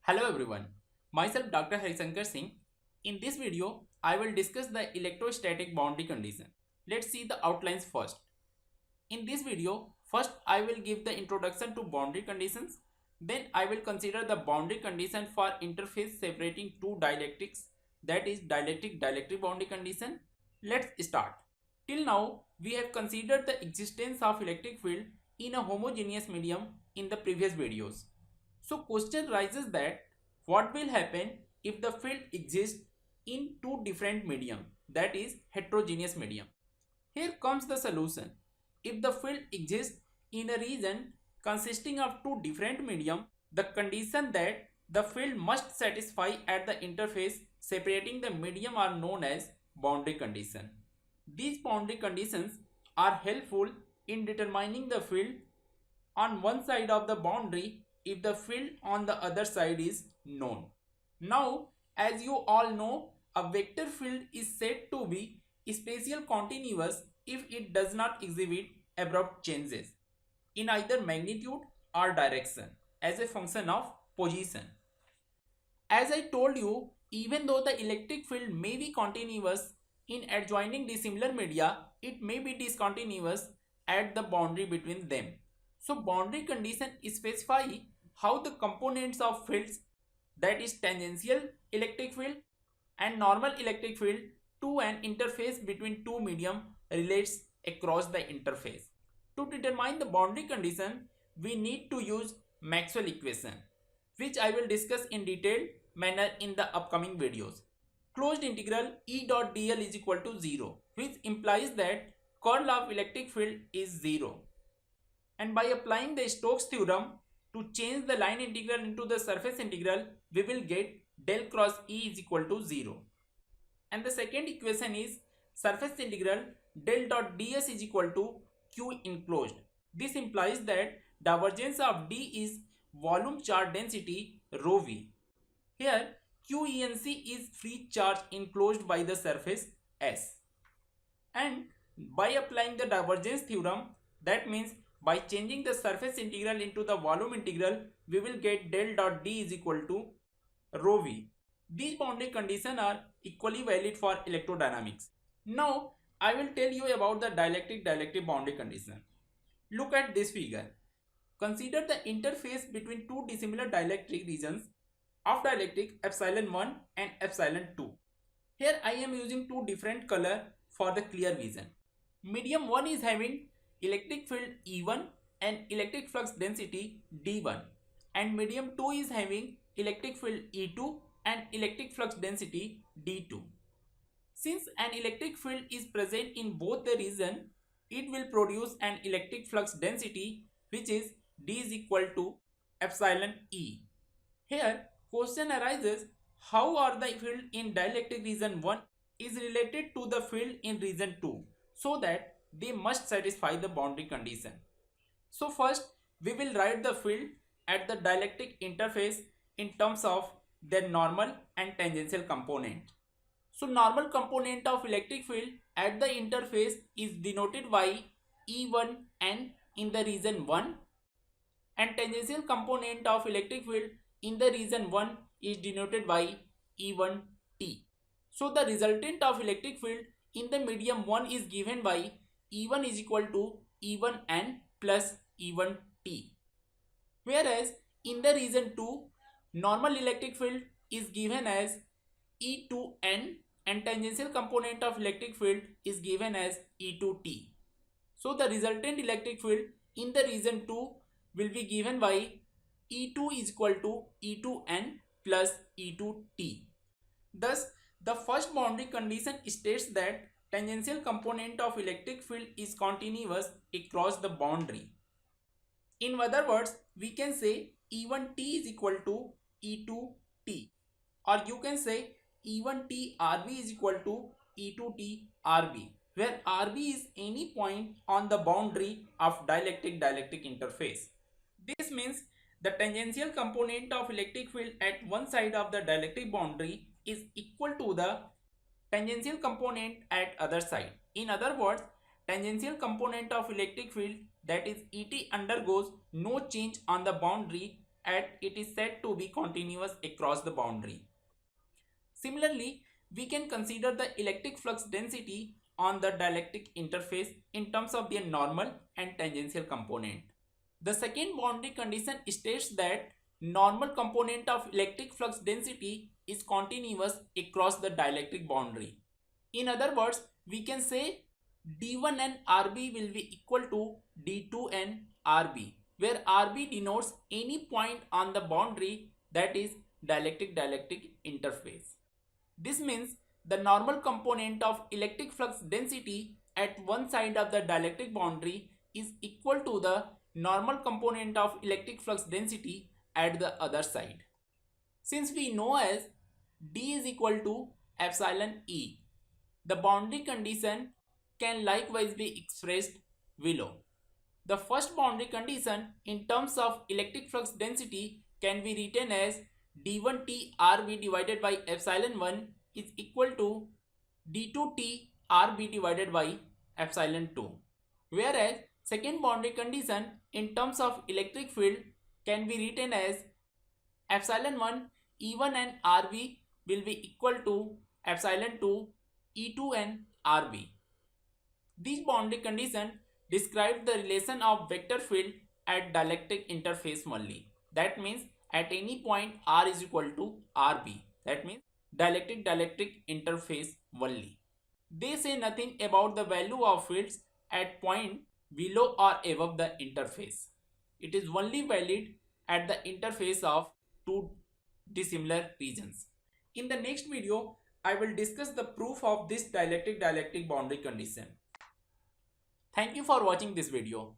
Hello everyone, myself Dr. Harisankar Singh. In this video, I will discuss the electrostatic boundary condition. Let's see the outlines first. In this video, first I will give the introduction to boundary conditions. Then I will consider the boundary condition for interface separating two dielectrics, that is dielectric boundary condition. Let's start. Till now, we have considered the existence of electric field in a homogeneous medium in the previous videos. So question rises that what will happen if the field exists in two different medium, that is heterogeneous medium. Here comes the solution. If the field exists in a region consisting of two different medium, the condition that the field must satisfy at the interface separating the medium are known as boundary condition. These boundary conditions are helpful in determining the field on one side of the boundary if the field on the other side is known. Now, as you all know, a vector field is said to be spatial continuous if it does not exhibit abrupt changes in either magnitude or direction as a function of position. As I told you, even though the electric field may be continuous in adjoining dissimilar media, it may be discontinuous at the boundary between them. So boundary condition specify how the components of fields, that is tangential electric field and normal electric field to an interface between two medium relates across the interface. To determine the boundary condition, we need to use Maxwell equation, which I will discuss in detailed manner in the upcoming videos. Closed integral E dot dl is equal to 0, which implies that curl of electric field is 0. And by applying the Stokes theorem to change the line integral into the surface integral, we will get del cross E is equal to 0. And the second equation is surface integral del dot ds is equal to Q enclosed. This implies that divergence of D is volume charge density rho v. Here QENC is free charge enclosed by the surface S. And by applying the divergence theorem, that means by changing the surface integral into the volume integral, we will get del dot D is equal to rho v. These boundary conditions are equally valid for electrodynamics. Now I will tell you about the dielectric boundary condition. Look at this figure. Consider the interface between two dissimilar dielectric regions of dielectric epsilon 1 and epsilon 2. Here I am using two different color for the clear vision. Medium 1 is having electric field E1 and electric flux density D1, and medium 2 is having electric field E2 and electric flux density D2. Since an electric field is present in both the region, it will produce an electric flux density which is D is equal to epsilon E. Here question arises, how are the field in dielectric region 1 is related to the field in region 2 so that they must satisfy the boundary condition. So first we will write the field at the dielectric interface in terms of their normal and tangential component. So normal component of electric field at the interface is denoted by E1n in the region 1, and tangential component of electric field in the region 1 is denoted by E1t. So the resultant of electric field in the medium 1 is given by E1 is equal to E1n plus E1t. Whereas in the region 2, normal electric field is given as E2n and tangential component of electric field is given as E2t. So the resultant electric field in the region 2 will be given by E2 is equal to E2n plus E2t. Thus, the first boundary condition states that tangential component of electric field is continuous across the boundary. In other words, we can say E1t is equal to E2t, or you can say E1t RB is equal to E2t RB, where RB is any point on the boundary of dielectric interface. This means the tangential component of electric field at one side of the dielectric boundary is equal to the tangential component at other side. In other words, tangential component of electric field, that is ET, undergoes no change on the boundary and it is said to be continuous across the boundary. Similarly, we can consider the electric flux density on the dielectric interface in terms of their normal and tangential component. The second boundary condition states that normal component of electric flux density is continuous across the dielectric boundary. In other words, we can say d1 and rb will be equal to d2 and rb, where rb denotes any point on the boundary, that is dielectric interface. This means the normal component of electric flux density at one side of the dielectric boundary is equal to the normal component of electric flux density at the other side. Since we know as D is equal to epsilon E, the boundary condition can likewise be expressed below. The first boundary condition in terms of electric flux density can be written as d1t rb divided by epsilon 1 is equal to d2t rb divided by epsilon 2. Whereas second boundary condition in terms of electric field can be written as epsilon 1 E1 and RB will be equal to epsilon 2 E2 and RB. These boundary conditions describe the relation of vector field at dielectric interface only. That means at any point R is equal to RB. That means dielectric interface only. They say nothing about the value of fields at point below or above the interface. It is only valid at the interface of two dissimilar regions. In the next video, I will discuss the proof of this dielectric boundary condition. Thank you for watching this video.